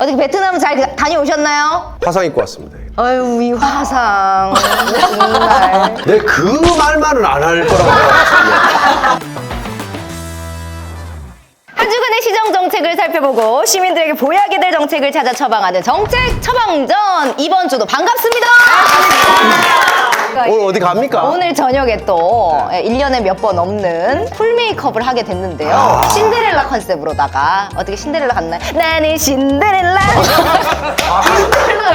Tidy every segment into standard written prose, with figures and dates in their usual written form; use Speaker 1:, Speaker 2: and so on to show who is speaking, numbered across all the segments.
Speaker 1: 어떻게 베트남 잘 다녀오셨나요?
Speaker 2: 화상 입고 왔습니다.
Speaker 1: 아유, 이 화상. 정말.
Speaker 2: 내 그 말만은 안 할 거라고 생각했습니다.
Speaker 1: 한 주간의 시정 정책을 살펴보고 시민들에게 보약이 될 정책을 찾아 처방하는 정책 처방전. 이번 주도 반갑습니다.
Speaker 2: 오늘 어디 갑니까?
Speaker 1: 오늘 저녁에 또 1년에 몇 번 없는 풀 메이크업을 하게 됐는데요. 신데렐라 컨셉으로다가 어떻게 신데렐라 같나요? 나는 신데렐라.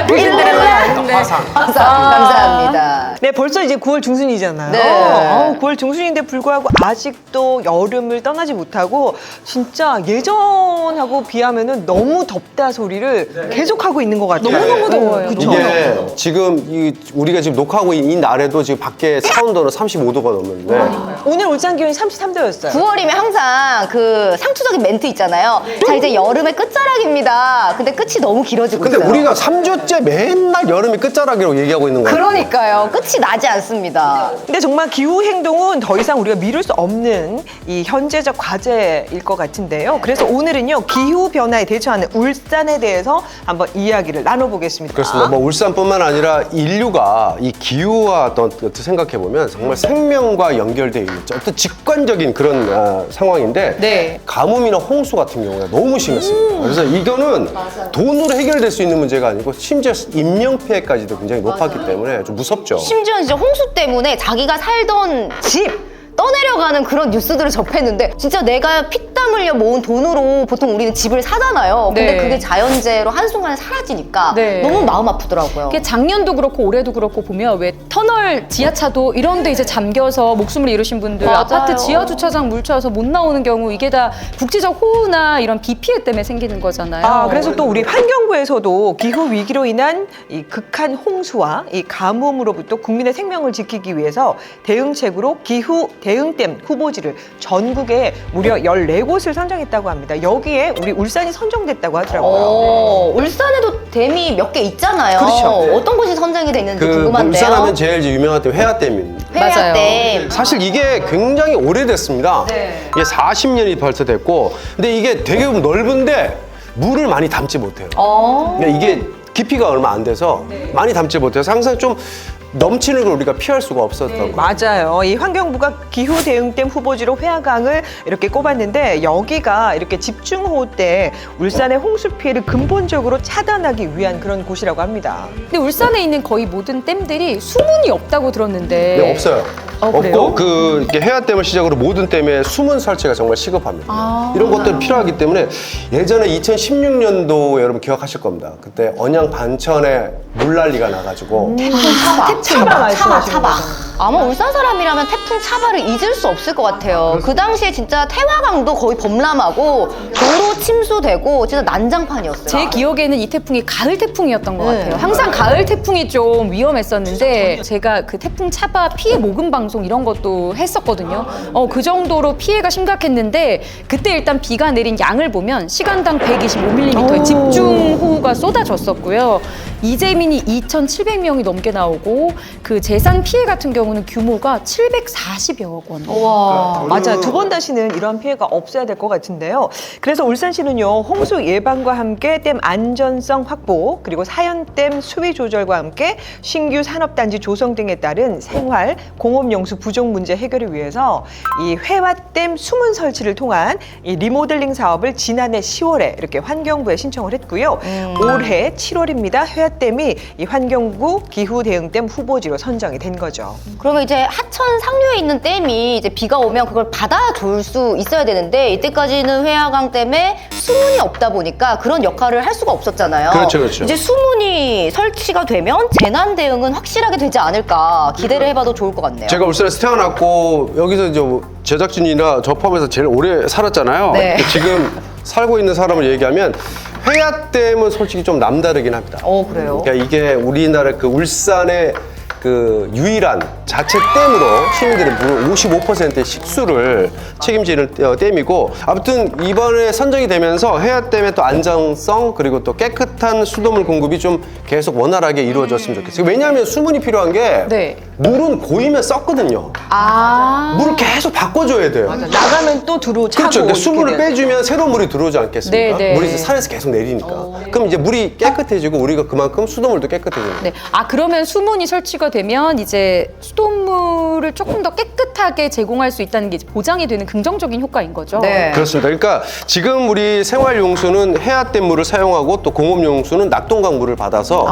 Speaker 1: 신데렐라 아닌데. 화상. 감사합니다.
Speaker 3: 네, 벌써 이제 9월 중순이잖아요.
Speaker 1: 네.
Speaker 3: 9월 중순인데 불구하고 아직도 여름을 떠나지 못하고 진짜 예전하고 비하면은 너무 덥다 소리를 계속하고 있는 것 같아요.
Speaker 4: 너무너무 더워요.
Speaker 3: 그쵸?
Speaker 2: 이게 지금 우리가 지금 녹화하고 있는 이 날에도 지금 밖에 사온도는 35도가 넘는데
Speaker 3: 오늘 울산 기온이 33도였어요.
Speaker 1: 9월이면 항상 그 상투적인 멘트 있잖아요. 자, 이제 여름의 끝자락입니다. 근데 끝이 너무 길어지고
Speaker 2: 근데
Speaker 1: 있어요.
Speaker 2: 우리가 3주째 맨날 여름이 끝자락이라고 얘기하고 있는 거예요.
Speaker 1: 그러니까요. 끝이 나지 않습니다.
Speaker 3: 근데 정말 기후 행동은 더 이상 우리가 미룰 수 없는 이 현재적 과제일 것 같은데요. 그래서 오늘은요, 기후 변화에 대처하는 울산에 대해서 한번 이야기를 나눠보겠습니다.
Speaker 2: 그렇습니다. 뭐 울산뿐만 아니라 인류가 이 기후와 어떤 생각해 보면 정말 생명과 연결되어 있는 어떤 직관적인 그런 상황인데
Speaker 3: 네.
Speaker 2: 가뭄이나 홍수 같은 경우가 너무 심했습니다. 그래서 이거는 돈으로 해결될 수 있는 문제가 아니고 심지어 인명 피해까지도 굉장히 높았기 때문에 좀 무섭죠.
Speaker 1: 심지어 진짜 홍수 때문에 자기가 살던 집 떠내려가는 그런 뉴스들을 접했는데 진짜 내가 피땀 흘려 모은 돈으로 보통 우리는 집을 사잖아요. 근데
Speaker 4: 네.
Speaker 1: 그게 자연재해로 한순간에 사라지니까
Speaker 4: 네.
Speaker 1: 너무 마음 아프더라고요.
Speaker 4: 이게 작년도 그렇고 올해도 그렇고 보면 왜 터널 지하차도 이런 데 이제 잠겨서 목숨을 잃으신 분들
Speaker 1: 맞아요.
Speaker 4: 아파트 지하 주차장 물 차서 못 나오는 경우 이게 다 국지적 호우나 이런 비 피해 때문에 생기는 거잖아요.
Speaker 3: 그래서 또 우리 환경부에서도 기후 위기로 인한 이 극한 홍수와 이 가뭄으로부터 국민의 생명을 지키기 위해서 대응책으로 기후 대응댐 후보지를 전국에 무려 14곳을 선정했다고 합니다. 여기에 우리 울산이 선정됐다고 하더라고요.
Speaker 1: 울산에도 댐이 몇 개 있잖아요.
Speaker 3: 그렇죠.
Speaker 1: 어떤 곳이 선정이 됐는지
Speaker 2: 그
Speaker 1: 궁금한데요.
Speaker 2: 울산하면 제일 이제 유명한 댐 회화댐입니다.
Speaker 1: 회화댐.
Speaker 2: 사실 이게 굉장히 오래됐습니다.
Speaker 1: 네.
Speaker 2: 이게 40년이 벌써 됐고, 근데 이게 되게 넓은데 물을 많이 담지 못해요. 그러니까 이게 깊이가 얼마 안 돼서 많이 담지 못해서 항상 좀 넘치는 걸 우리가 피할 수가 없었던 거예요.
Speaker 3: 맞아요. 이 환경부가 기후 대응댐 후보지로 회화강을 이렇게 꼽았는데 여기가 이렇게 집중호우 때 울산의 홍수 피해를 근본적으로 차단하기 위한 그런 곳이라고 합니다.
Speaker 4: 근데 울산에 있는 거의 모든 댐들이 수문이 없다고 들었는데
Speaker 2: 네, 없어요.
Speaker 4: 그래요?
Speaker 2: 없고 이렇게 해안댐을 시작으로 모든 댐에 수문 설치가 정말 시급합니다. 이런 것들이 필요하기 때문에 예전에 2016년도 여러분 기억하실 겁니다. 그때 언양 반천에 물난리가 나가지고
Speaker 3: 차바 말씀하시는
Speaker 1: 차바.
Speaker 3: 거죠.
Speaker 1: 아마 울산 사람이라면 태풍 차바를 잊을 수 없을 것 같아요. 그 당시에 진짜 태화강도 거의 범람하고 도로 침수되고 진짜 난장판이었어요.
Speaker 4: 제 기억에는 이 태풍이 가을 태풍이었던 것
Speaker 1: 네.
Speaker 4: 같아요. 항상 가을 태풍이 좀 위험했었는데 제가 그 태풍 차바 피해 모금 방송 이런 것도 했었거든요. 그 정도로 피해가 심각했는데 그때 일단 비가 내린 양을 보면 시간당 125mm의 집중호우가 쏟아졌었고요. 이재민이 2,700명이 넘게 나오고 그 재산 피해 같은 경우는 규모가 740여억 원.
Speaker 1: 와.
Speaker 3: 맞아요. 두 번 다시는 이러한 피해가 없어야 될 것 같은데요. 그래서 울산시는요, 홍수 예방과 함께 댐 안전성 확보, 그리고 사연댐 수위 조절과 함께 신규 산업단지 조성 등에 따른 생활, 공업용수 부족 문제 해결을 위해서 이 회화댐 수문 설치를 통한 이 리모델링 사업을 지난해 10월에 이렇게 환경부에 신청을 했고요. 올해 7월입니다. 회화댐이 이 환경부 기후 대응댐 후보지로 선정이 된 거죠.
Speaker 1: 그러면 이제 하천 상류에 있는 댐이 이제 비가 오면 그걸 받아줄 수 있어야 되는데 이때까지는 회화강 댐에 수문이 없다 보니까 그런 역할을 할 수가 없었잖아요.
Speaker 2: 그렇죠, 그렇죠.
Speaker 1: 이제 수문이 설치가 되면 재난 대응은 확실하게 되지 않을까 기대를 해봐도 좋을 것 같네요.
Speaker 2: 제가 울산에서 태어났고 여기서 이제 제작진이나 저 포함해서 제일 오래 살았잖아요.
Speaker 1: 네.
Speaker 2: 지금 살고 있는 사람을 얘기하면 회화댐은 솔직히 좀 남다르긴 합니다.
Speaker 1: 그래요?
Speaker 2: 그러니까 이게 우리나라 그 울산의 그 유일한 자체 댐으로 시민들의 무려 55%의 식수를 책임지는 댐이고, 아무튼 이번에 선정이 되면서 해야댐의 또 안정성 그리고 또 깨끗한 수돗물 공급이 좀 계속 원활하게 이루어졌으면 좋겠어요. 왜냐하면 수문이 필요한 게
Speaker 4: 네.
Speaker 2: 물은 고이면 썩거든요.
Speaker 4: 아.
Speaker 2: 물을 계속 바꿔줘야 돼요.
Speaker 3: 맞아. 나가면 또 차고.
Speaker 2: 그렇죠. 그러니까
Speaker 3: 이렇게
Speaker 2: 수분을
Speaker 3: 돼요.
Speaker 2: 빼주면 새로운 물이 들어오지 않겠습니까?
Speaker 4: 네, 네.
Speaker 2: 물이 이제 산에서 계속 내리니까. 그럼 이제 물이 깨끗해지고 우리가 그만큼 수돗물도 깨끗해지는.
Speaker 4: 네. 아, 그러면 수문이 설치가 되면 이제 수돗물을 조금 더 깨끗하게 제공할 수 있다는 게 이제 보장이 되는 긍정적인 효과인 거죠.
Speaker 1: 네.
Speaker 2: 그렇습니다. 그러니까 지금 우리 생활용수는 해야댐 물을 사용하고 또 공업용수는 낙동강 물을 받아서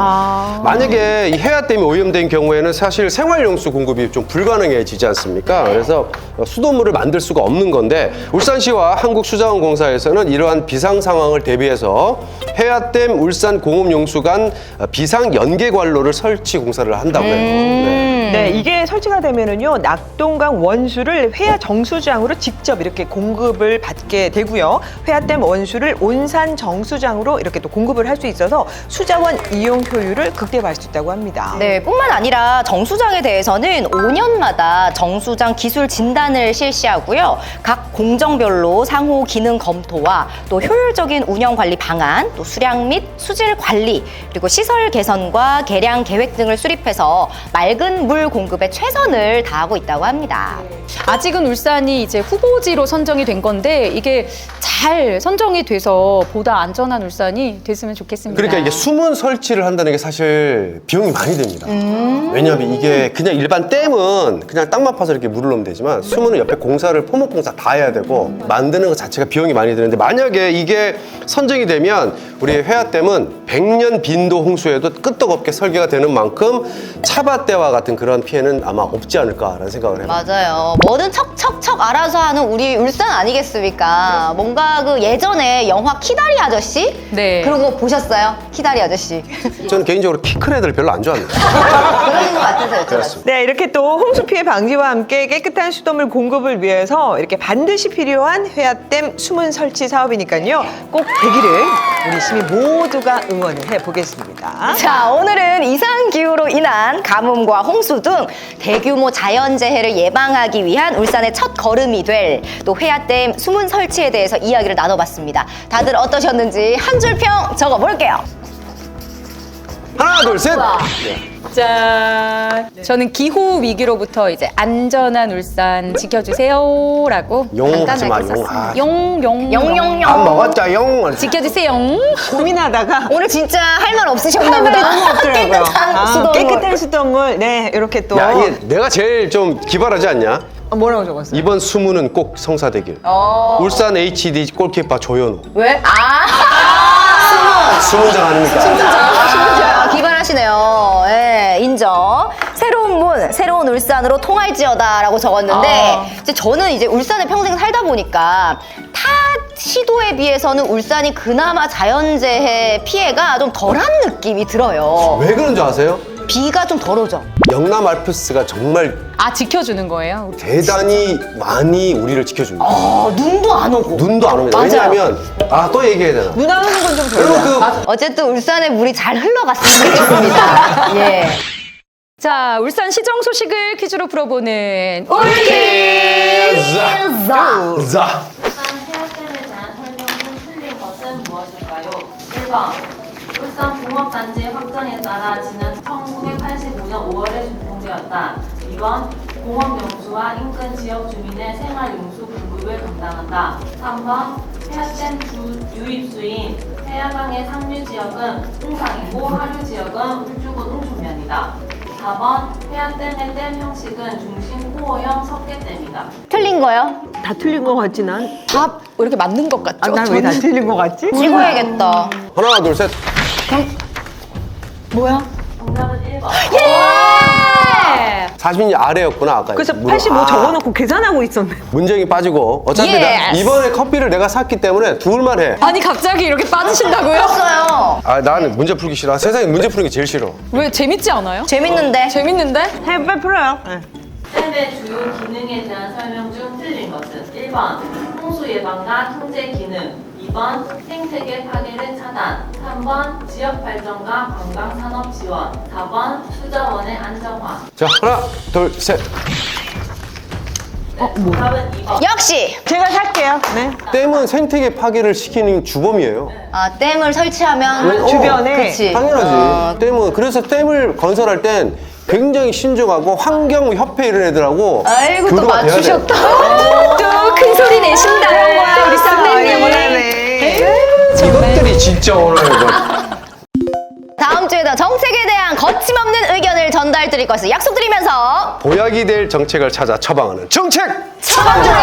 Speaker 2: 만약에 이 해야댐이 오염된 경우에는 사실 생활용수 공급이 좀 불가능해지지 않습니까? 그래서 수돗물을 만들 수가 없는 건데 울산시와 한국수자원공사에서는 이러한 비상 상황을 대비해서 해야댐 울산 공업용수 간 비상 연계 관로를 설치 공사를 한다고 해요. 네.
Speaker 3: 네, 이게 설치가 되면은요, 낙동강 원수를 회야 정수장으로 직접 이렇게 공급을 받게 되고요. 회야댐 원수를 온산 정수장으로 이렇게 또 공급을 할 수 있어서 수자원 이용 효율을 극대화할 수 있다고 합니다.
Speaker 1: 네, 뿐만 아니라 정수장에 대해서는 5년마다 정수장 기술 진단을 실시하고요. 각 공정별로 상호 기능 검토와 또 효율적인 운영 관리 방안, 또 수량 및 수질 관리, 그리고 시설 개선과 개량 계획 등을 수립해서 맑은 물 공급에 최선을 다하고 있다고 합니다.
Speaker 4: 아직은 울산이 이제 후보지로 선정이 된 건데 이게 잘 선정이 돼서 보다 안전한 울산이 됐으면 좋겠습니다.
Speaker 2: 그러니까 이게 수문 설치를 한다는 게 사실 비용이 많이 듭니다. 왜냐하면 이게 그냥 일반 댐은 그냥 땅만 파서 이렇게 물을 넣으면 되지만 수문은 옆에 공사를 포목공사 다 해야 되고 만드는 것 자체가 비용이 많이 드는데, 만약에 이게 선정이 되면 우리 회야댐은 100년 빈도 홍수에도 끄떡없게 설계가 되는 만큼 차밭대와 같은 그런 피해는 아마 없지 않을까라는 생각을 해요.
Speaker 1: 맞아요. 뭐든 척척척 알아서 하는 우리 울산 아니겠습니까? 뭔가 그 예전에 영화 키다리 아저씨?
Speaker 4: 네.
Speaker 1: 그런 거 보셨어요? 키다리 아저씨.
Speaker 2: 저는 개인적으로 키 큰 애들 별로 안 좋아합니다.
Speaker 1: 그런 거 같아서 여쭤봤어요.
Speaker 3: 네, 이렇게 또 홍수 피해 방지와 함께 깨끗한 수돗물 공급을 위해서 이렇게 반드시 필요한 회야댐 수문 설치 사업이니까요. 꼭 되기를 우리 시민 모두가 응원을 해보겠습니다.
Speaker 1: 자, 오늘은 이상기후로 인한 가뭄과 홍수 등 대규모 자연재해를 예방하기 위한 울산의 첫 걸음이 될 또 회야댐 수문 설치에 대해서 이야기를 나눠봤습니다. 다들 어떠셨는지 한 줄 평 적어볼게요.
Speaker 2: 하나, 둘, 셋!
Speaker 4: 짠. 저는 기후 위기로부터 이제 안전한 울산 지켜주세요라고
Speaker 2: 용 하지 마,
Speaker 4: 간단하게
Speaker 2: 용.
Speaker 4: 썼습니다.
Speaker 2: 아.
Speaker 4: 용.
Speaker 1: 영영영.
Speaker 2: 안 먹었자, 용!
Speaker 4: 지켜주세요.
Speaker 3: 고민하다가
Speaker 1: 오늘 진짜 할 말 없으셨나
Speaker 3: 할 말이
Speaker 1: 보다.
Speaker 3: 너무 없더라고요.
Speaker 1: 깨끗한 수돗물.
Speaker 3: 깨끗한 수돗물. 네, 이렇게 또.
Speaker 2: 야, 이게 내가 제일 좀 기발하지 않냐?
Speaker 3: 뭐라고 적었어요?
Speaker 2: 이번 수문은 꼭 성사되길. 울산 HD 골키퍼 조현우.
Speaker 1: 왜?
Speaker 2: 수문장 아닙니까?
Speaker 1: 진짜 기발하시네요. 예, 인정. 새로운 문, 새로운 울산으로 통할지어다라고 적었는데 이제 저는 이제 울산에 평생 살다 보니까 타 시도에 비해서는 울산이 그나마 자연재해 피해가 좀 덜한 느낌이 들어요.
Speaker 2: 왜 그런 줄 아세요?
Speaker 1: 비가 좀 덜 오죠.
Speaker 2: 영남 알프스가 정말
Speaker 4: 아, 지켜주는 거예요?
Speaker 2: 대단히 많이 우리를 지켜줍니다.
Speaker 1: 눈도 안 오고.
Speaker 2: 눈도 안 옵니다.
Speaker 1: 맞아요.
Speaker 2: 왜냐하면 또 얘기해야 되나?
Speaker 3: 눈 나오는 건 좀
Speaker 2: 여러분
Speaker 3: 별로야.
Speaker 1: 어쨌든 울산의 물이 잘 흘러갔으면 좋겠습니다. 예.
Speaker 4: 자, 울산 시정 소식을 퀴즈로 풀어보는
Speaker 2: 자.
Speaker 5: 울산 해야댐에 대한 설명은 틀린 것은 무엇일까요? 1번 울산 공업단지 확장에 따라 지난 1985년 5월에 준공되었다. 2번 공업용수와 인근 지역 주민의 생활용수 공급을 감당한다. 3번 해야댐 주 유입수인 해야강의 상류 지역은 웅상이고 하류 지역은 울주군 웅촌면이다. 4번 해야댐의 댐 형식은 중심 호호형 석계댐이다.
Speaker 1: 틀린 거요?
Speaker 3: 다 틀린 거 같지, 난?
Speaker 4: 다 이렇게 맞는 것 같죠?
Speaker 3: 난 왜 다 틀린 거 같지?
Speaker 1: 찍어야겠다.
Speaker 2: 하나, 둘, 셋.
Speaker 5: 정답은 1번.
Speaker 2: 40년 아래였구나, 아까.
Speaker 3: 그래서
Speaker 2: 물어.
Speaker 3: 85 적어놓고 계산하고 있었네.
Speaker 2: 문정이 빠지고. 어차피
Speaker 1: Yes.
Speaker 2: 나 이번에 커피를 내가 샀기 때문에 두을만 해.
Speaker 4: 아니, 갑자기 이렇게 빠지신다고요?
Speaker 1: 했어요.
Speaker 2: 나는 문제 풀기 싫어. 세상에 문제 푸는 게 제일 싫어.
Speaker 4: 왜 재밌지 않아요?
Speaker 1: 재밌는데.
Speaker 4: 재밌는데?
Speaker 3: 해, 빨리 풀어요. 네.
Speaker 5: 댐의 주요 기능에 대한 설명 중 틀린 것은 1번 홍수 예방과 통제 기능, 2번 생태계 파괴를 차단, 3번 지역 발전과 관광 산업 지원, 4번 수자원의 안정화.
Speaker 2: 자, 하나, 둘, 셋.
Speaker 5: 답은 2번.
Speaker 1: 역시
Speaker 3: 제가 살게요. 네.
Speaker 2: 댐은 생태계 파괴를 시키는 주범이에요.
Speaker 1: 댐을 설치하면
Speaker 3: 주변에.
Speaker 1: 그치.
Speaker 2: 당연하지. 댐은 그래서 댐을 건설할 땐 굉장히 신중하고 환경협회 이런 애들하고
Speaker 1: 아이고 또
Speaker 2: 교류가 돼야 돼.
Speaker 1: 맞추셨다.
Speaker 4: 또 큰 소리 내신다. 우리 쌍배님.
Speaker 2: 이것들이 진짜 어려워요. 이거.
Speaker 1: 다음 주에도 정책에 대한 거침없는 의견을 전달 드릴 것을 약속드리면서
Speaker 2: 보약이 될 정책을 찾아 처방하는 정책!
Speaker 1: 처방전형